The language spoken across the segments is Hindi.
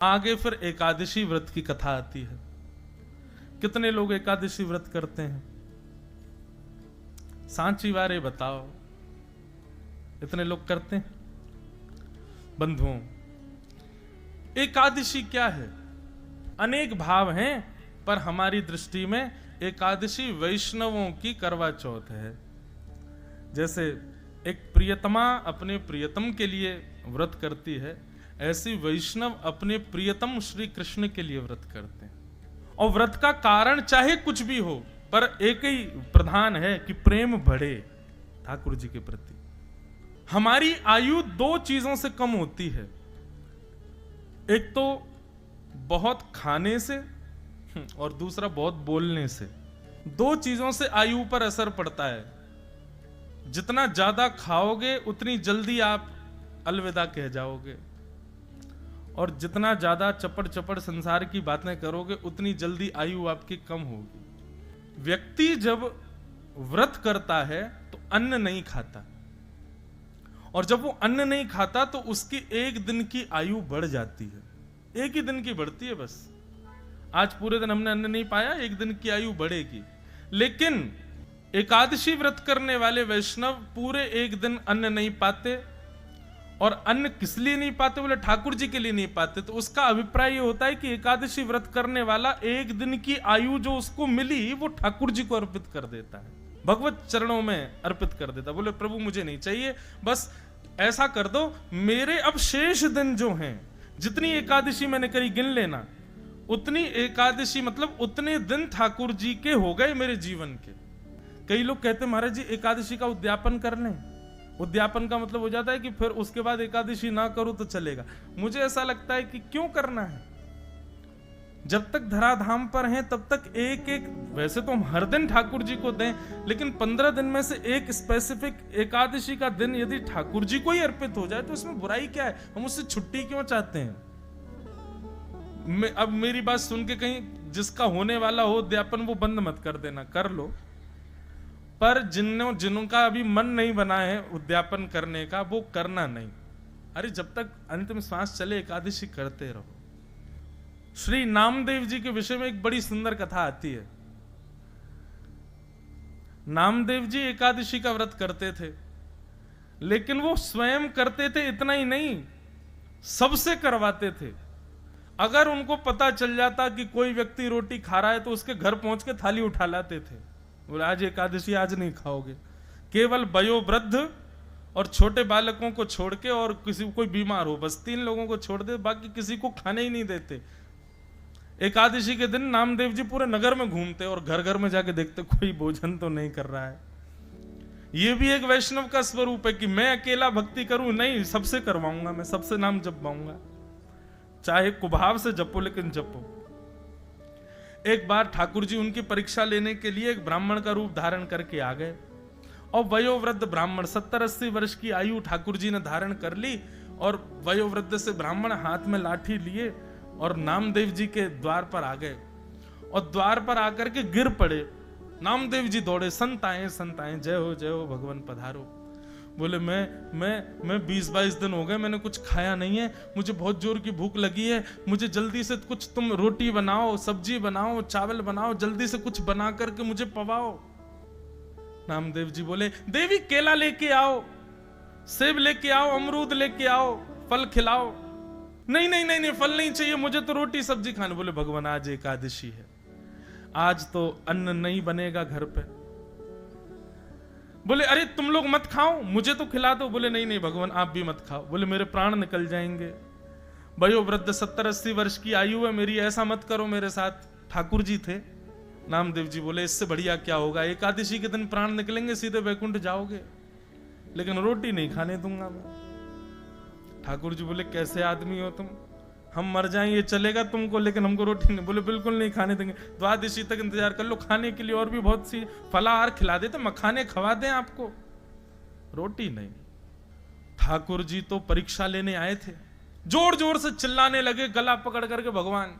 आगे फिर एकादशी व्रत की कथा आती है। कितने लोग एकादशी व्रत करते हैं? सांची वारे बताओ, इतने लोग करते हैं? बंधुओं, एकादशी क्या है? अनेक भाव हैं, पर हमारी दृष्टि में एकादशी वैष्णवों की करवा चौथ है। जैसे एक प्रियतमा अपने प्रियतम के लिए व्रत करती है, ऐसी वैष्णव अपने प्रियतम श्री कृष्ण के लिए व्रत करते हैं। और व्रत का कारण चाहे कुछ भी हो, पर एक ही प्रधान है कि प्रेम बढ़े ठाकुर जी के प्रति। हमारी आयु दो चीजों से कम होती है, एक तो बहुत खाने से और दूसरा बहुत बोलने से। दो चीजों से आयु पर असर पड़ता है। जितना ज्यादा खाओगे उतनी जल्दी आप अलविदा कह जाओगे, और जितना ज्यादा चपड़ चपड़ संसार की बातें करोगे उतनी जल्दी आयु आपकी कम होगी। व्यक्ति जब व्रत करता है तो अन्न नहीं खाता, और जब वो अन्न नहीं खाता तो उसकी एक दिन की आयु बढ़ जाती है। एक ही दिन की बढ़ती है बस। आज पूरे दिन हमने अन्न नहीं पाया, एक दिन की आयु बढ़ेगी। लेकिन एकादशी व्रत करने वाले वैष्णव पूरे एक दिन अन्न नहीं पाते। और अन्न किस लिए नहीं पाते? बोले ठाकुर जी के लिए नहीं पाते। तो उसका अभिप्राय यह होता है कि एकादशी व्रत करने वाला एक दिन की आयु जो उसको मिली वो ठाकुर जी को अर्पित कर देता है, भगवत चरणों में अर्पित कर देता। बोले प्रभु मुझे नहीं चाहिए, बस ऐसा कर दो, मेरे अब शेष दिन जो हैं, जितनी एकादशी मैंने करी गिन लेना, उतनी एकादशी मतलब उतने दिन ठाकुर जी के हो गए मेरे जीवन के। कई लोग कहते महाराज जी एकादशी का उद्यापन कर लें। उद्यापन का मतलब हो जाता है कि फिर उसके बाद एकादशी ना करूं तो चलेगा। मुझे ऐसा लगता है कि क्यों करना है? जब तक धराधाम पर हैं तब तक एक एक, वैसे तो हम हर दिन ठाकुर जी को दें, लेकिन 15 दिन में से एक स्पेसिफिक एकादशी का दिन यदि ठाकुर जी को ही अर्पित हो जाए तो इसमें बुराई क्या है? हम उससे छुट्टी क्यों चाहते हैं? अब मेरी बात सुन के कहीं जिसका होने वाला हो उद्यापन वो बंद मत कर देना, कर लो। पर जिनका अभी मन नहीं बना है उद्यापन करने का, वो करना नहीं। अरे जब तक अंतिम श्वास चले एकादशी करते रहो। श्री नामदेव जी के विषय में एक बड़ी सुंदर कथा आती है। नामदेव जी एकादशी का व्रत करते थे, लेकिन वो स्वयं करते थे इतना ही नहीं, सबसे करवाते थे। अगर उनको पता चल जाता कि कोई व्यक्ति रोटी खा रहा है तो उसके घर पहुंच के थाली उठा लाते थे। बोले आज एकादशी आज नहीं खाओगे। केवल वयोवृद्ध और छोटे बालकों को छोड़ के, और किसी कोई बीमार हो, बस 3 लोगों को छोड़ दे, बाकी किसी को खाने ही नहीं देते। एकादशी के दिन नामदेव जी पूरे नगर में घूमते और घर घर में जाके देखते कोई भोजन तो नहीं कर रहा है। ये भी एक वैष्णव का स्वरूप है कि मैं अकेला भक्ति करूं नहीं, सबसे करवाऊंगा, मैं सबसे नाम जपवाऊंगा, चाहे कुभाव से जपो लेकिन जपो। एक बार ठाकुर जी उनकी परीक्षा लेने के लिए एक ब्राह्मण का रूप धारण करके आ गए, और वयोवृद्ध ब्राह्मण 70-80 वर्ष की आयु ठाकुर जी ने धारण कर ली, और वयोवृद्ध से ब्राह्मण हाथ में लाठी लिए और नामदेव जी के द्वार पर आ गए, और द्वार पर आकर के गिर पड़े। नामदेव जी दौड़े, संत आए जय हो भगवान पधारो। बोले मैं 20-22 दिन हो गए मैंने कुछ खाया नहीं है, मुझे बहुत जोर की भूख लगी है, मुझे जल्दी से कुछ तुम रोटी बनाओ, सब्जी बनाओ, चावल बनाओ, जल्दी से कुछ बना करके मुझे पवाओ। नामदेव जी बोले देवी केला लेके आओ, सेब लेके आओ, अमरूद लेके आओ, फल खिलाओ। नहीं फल नहीं चाहिए, मुझे तो रोटी सब्जी खानी। बोले भगवान आज एकादशी है, आज तो अन्न नहीं बनेगा घर पे। बोले अरे तुम लोग मत खाओ, मुझे तो खिला दो। बोले नहीं भगवान आप भी मत खाओ। बोले मेरे प्राण निकल जाएंगे, वयोवृद्ध 70-80 वर्ष की आयु है मेरी, ऐसा मत करो मेरे साथ। ठाकुर जी थे। नामदेव जी बोले इससे बढ़िया क्या होगा, एकादशी के दिन प्राण निकलेंगे, सीधे वैकुंठ जाओगे, लेकिन रोटी नहीं खाने दूंगा मैं। ठाकुर जी बोले कैसे आदमी हो तुम, हम मर जाएं ये चलेगा तुमको, लेकिन हमको रोटी नहीं। बोले बिल्कुल नहीं खाने देंगे, द्वादशी तक इंतजार कर लो, खाने के लिए और भी बहुत सी फलाहार खिला देते, मखाने खवा दें आपको, रोटी नहीं। ठाकुर जी तो परीक्षा लेने आए थे, जोर जोर से चिल्लाने लगे, गला पकड़ करके, भगवान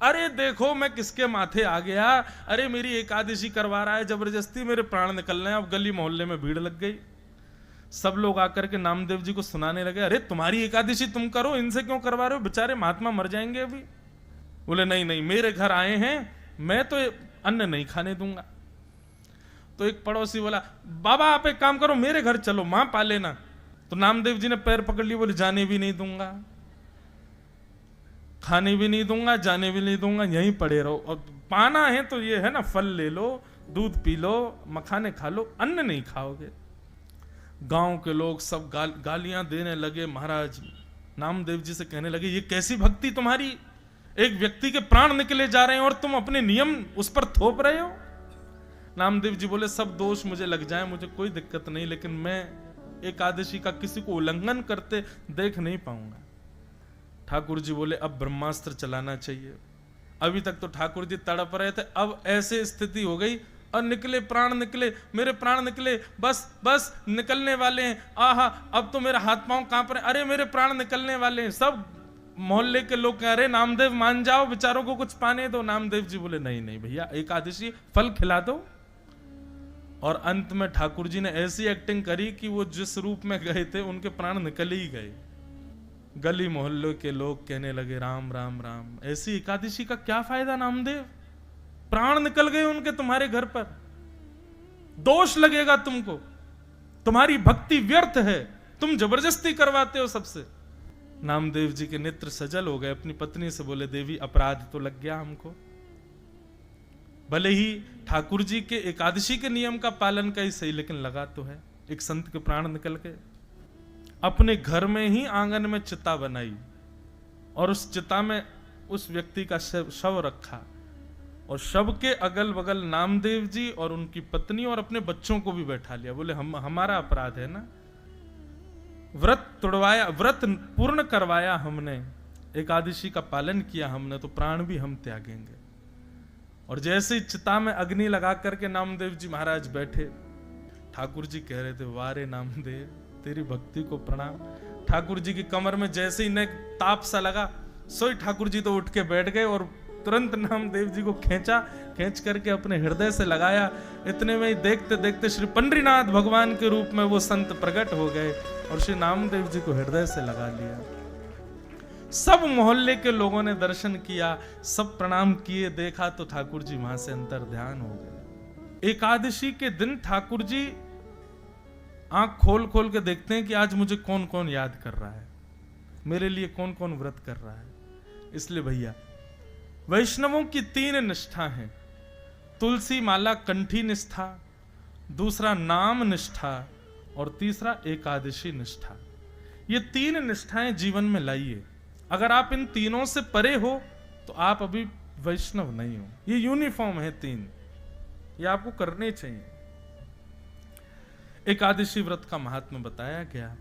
अरे देखो मैं किसके माथे आ गया, अरे मेरी एकादशी करवा रहा है जबरदस्ती, मेरे प्राण निकल रहे हैं। अब गली मोहल्ले में भीड़ लग गई, सब लोग आकर के नामदेव जी को सुनाने लगे, अरे तुम्हारी एकादशी तुम करो, इनसे क्यों करवा रहे हो, बेचारे महात्मा मर जाएंगे अभी। बोले नहीं नहीं, मेरे घर आए हैं, मैं तो अन्न नहीं खाने दूंगा। तो एक पड़ोसी बोला, बाबा आप एक काम करो, मेरे घर चलो, मां पा लेना। तो नामदेव जी ने पैर पकड़ लिए, बोले जाने भी नहीं दूंगा, खाने भी नहीं दूंगा, जाने भी नहीं दूंगा, यहीं पड़े रहो। और पाना है तो ये है ना, फल ले लो, दूध पी लो, मखाने खा लो, अन्न नहीं खाओगे। गांव के लोग सब गालियां देने लगे। महाराज नामदेव जी से कहने लगे, ये कैसी भक्ति तुम्हारी, एक व्यक्ति के प्राण निकले जा रहे हैं और तुम अपने नियम उस पर थोप रहे हो। नामदेव जी बोले, सब दोष मुझे लग जाए, मुझे कोई दिक्कत नहीं, लेकिन मैं एकादशी का किसी को उल्लंघन करते देख नहीं पाऊंगा। ठाकुर जी बोले, अब ब्रह्मास्त्र चलाना चाहिए। अभी तक तो ठाकुर जी तड़प रहे थे, अब ऐसे स्थिति हो गई और निकले प्राण, निकले मेरे प्राण निकले, बस बस निकलने वाले हैं, आहा अब तो मेरा हाथ पांव कांप रहे, अरे मेरे प्राण निकलने वाले हैं। सब मोहल्ले के लोग कह रहे, नामदेव मान जाओ, बेचारों को कुछ पाने दो। नामदेव जी बोले, नहीं नहीं भैया, एकादशी फल खिला दो। और अंत में ठाकुर जी ने ऐसी एक्टिंग करी कि वो जिस रूप में गए थे उनके प्राण निकल ही गए। गली मोहल्ले के लोग कहने लगे, राम राम राम, ऐसी एकादशी का क्या फायदा नामदेव, प्राण निकल गए उनके तुम्हारे घर पर, दोष लगेगा तुमको, तुम्हारी भक्ति व्यर्थ है, तुम जबरदस्ती करवाते हो सबसे। नामदेव जी के नेत्र सजल हो गए। अपनी पत्नी से बोले, देवी अपराध तो लग गया हमको, भले ही ठाकुर जी के एकादशी के नियम का पालन का ही सही, लेकिन लगा तो है, एक संत के प्राण निकल गए। अपने घर में ही आंगन में चिता बनाई और उस चिता में उस व्यक्ति का शव रखा और शव के अगल बगल नामदेव जी और उनकी पत्नी और अपने बच्चों को भी बैठा लिया। बोले, हमारा अपराध है ना, व्रत तोड़वाया, व्रत पूर्ण करवाया हमने, एकादशी का पालन किया हमने, तो प्राण भी हम त्यागेंगे। और जैसे ही चिता में अग्नि लगा करके नामदेव जी महाराज बैठे, ठाकुर जी कह रहे थे, वारे नामदेव, तेरी भक्ति को प्रणाम। ठाकुर जी की कमर में जैसे ही नेक ताप सा लगा, सोई ठाकुर जी तो उठ के बैठ गए और तुरंत नामदेव जी को खींच करके अपने हृदय से लगाया। इतने में ही देखते देखते श्री पंडरीनाथ भगवान के रूप में वो संत प्रकट हो गए और श्री नामदेव जी को हृदय से लगा लिया। सब मोहल्ले के लोगों ने दर्शन किया, सब प्रणाम किए, देखा तो ठाकुर जी वहां से अंतर ध्यान हो गए। एकादशी के दिन ठाकुर जी आंख खोल खोल के देखते हैं कि आज मुझे कौन कौन याद कर रहा है, मेरे लिए कौन कौन व्रत कर रहा है। इसलिए भैया, वैष्णवों की 3 निष्ठा हैं, तुलसी माला कंठी निष्ठा, दूसरा नाम निष्ठा और तीसरा एकादशी निष्ठा। ये 3 निष्ठाएं जीवन में लाइए। अगर आप इन तीनों से परे हो तो आप अभी वैष्णव नहीं हो। ये यूनिफॉर्म है 3, ये आपको करने चाहिए। एकादशी व्रत का महात्म्य बताया गया।